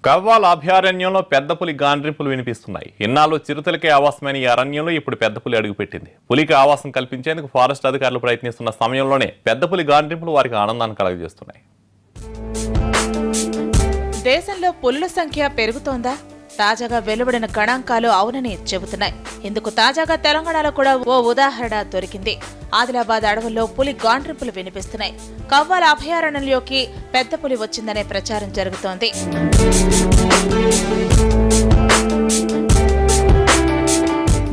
కవ్వాల్ అభయారణ్యంలో పెద్ద పులి గాండ్రింపులు వినిపిస్తున్నాయి. ఇన్నాళ్ళు చిరుతలకే ఆవాసమైన ఈ అరణ్యంలో ఇప్పుడు పెద్ద పులి అడుగుపెట్టింది. పులికి ఆవాసం కల్పించేందుకు ఫారెస్ట్ అధికారులు ప్రయత్నిస్తున్న సమయంలోనే పెద్ద పులి గాండ్రింపులు వారికి ఆనందాన్ని కలుగజేస్తున్నాయి. దేశంలో పులుల సంఖ్య పెరుగుతోందా? తాజాగా వెలువడిన గణాంకాలు అవునని చెబుతున్నాయి. ఇందుకు తాజాగా తెలంగాణలో కూడా ఓ ఉదాహరణ దొరికింది. ఆదిలాబాద్ అడవుల్లో పులి గాండ్రింపులు వినిపిస్తున్నాయి. కవ్వాల్ అభయారణ్యంలోకి పెద్ద పులి వచ్చిందనే ప్రచారం జరుగుతోంది.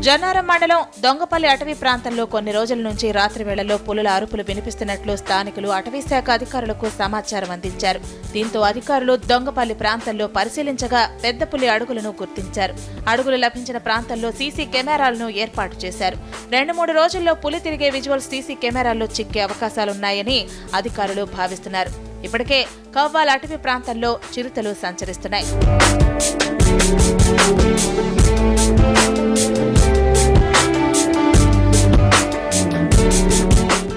జన్నారం మండలం దొంగపల్లి అటవీ ప్రాంతంలో కొన్ని రోజుల నుంచి రాత్రి వేళల్లో పులుల అరుపులు వినిపిస్తున్నట్లు స్థానికులు అటవీ శాఖ అధికారులకు సమాచారం అందించారు. దీంతో అధికారులు దొంగపల్లి ప్రాంతంలో పరిశీలించగా పెద్ద పులి అడుగులను గుర్తించారు. అడుగులు లభించిన ప్రాంతంలో సీసీ కెమెరాలను ఏర్పాటు చేశారు. 2-3 రోజుల్లో పులి తిరిగే విజువల్స్ సీసీ కెమెరాల్లో చిక్కే అవకాశాలున్నాయని అధికారులు భావిస్తున్నారు. ఇప్పటికే కవ్వాల్ అటవీ ప్రాంతంలో చిరుతలు సంచరిస్తున్నాయి.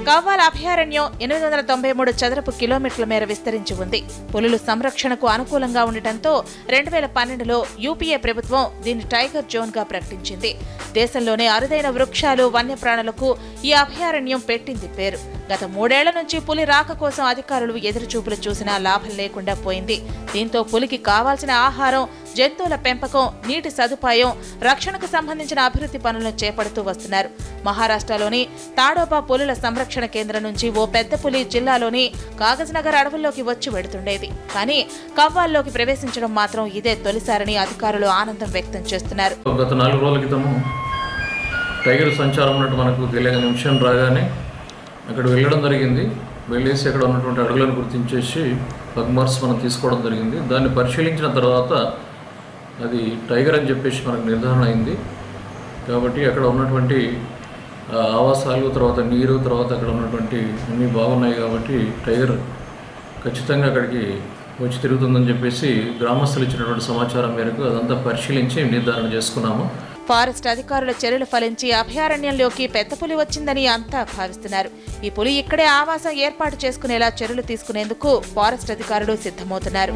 కవ్వాల్ అభయారణ్యం 893 చదరపు కిలోమీటర్ల మేర విస్తరించి ఉంది. పులులు సంరక్షణకు అనుకూలంగా ఉండటంతో 2012లో యూపీఏ ప్రభుత్వం దీన్ని టైగర్ జోన్ గా ప్రకటించింది. దేశంలోనే అరుదైన వృక్షాలు, వన్యప్రాణులకు ఈ అభయారణ్యం పెట్టింది పేరు. గత 3 ఏళ్ల నుంచి పులి రాక కోసం అధికారులు ఎదురుచూపులు చూసినా లాభం లేకుండా పోయింది. దీంతో పులికి కావాల్సిన ఆహారం, జంతువుల పెంపకం, నీటి సదుపాయం, రక్షణకు సంబంధించిన అభివృద్ధి పనులను చేపడుతూ వస్తున్నారు. మహారాష్ట్రలోని తాడోబా పులుల సంరక్షణ కేంద్రం నుంచి ఓ పెద్ద పులి జిల్లాలోని కాగజ్నగర్ అడవుల్లోకి వచ్చి వెడుతుండేది. కానీ కవ్వాల్లోకి ప్రవేశించడం మాత్రం ఇదే తొలిసారని అధికారులు ఆనందం వ్యక్తం చేస్తున్నారు. గత 4 రోజుల క్రితము టైగర్ సంచారం ఉన్నట్టు మనకు తెలియని నిమిషం రాగానే అక్కడ వెళ్ళడం జరిగింది. వెళ్ళేసి అక్కడ ఉన్నటువంటి అడుగులను గుర్తించేసి పగ్మార్క్స్ మనం తీసుకోవడం జరిగింది. దాన్ని పరిశీలించిన తర్వాత అది టైగర్ అని చెప్పేసి మనకు నిర్ధారణ అయింది. కాబట్టి అక్కడ ఉన్నటువంటి ఆవాసాలు, తర్వాత నీరు, తర్వాత అక్కడ ఉన్నటువంటి అన్నీ బాగున్నాయి. కాబట్టి టైగర్ ఖచ్చితంగా అక్కడికి వచ్చి తిరుగుతుందని చెప్పేసి గ్రామస్తులు ఇచ్చినటువంటి సమాచారం మేరకు అదంతా పరిశీలించి నిర్ధారణ చేసుకున్నాము. ఫారెస్ట్ అధికారుల చర్యలు ఫలించి అభయారణ్యంలోకి పెద్ద పులి వచ్చిందని అంతా భావిస్తున్నారు. ఈ పులి ఇక్కడే ఆవాసం ఏర్పాటు చేసుకునేలా చర్యలు తీసుకునేందుకు ఫారెస్ట్ అధికారులు సిద్ధమవుతున్నారు.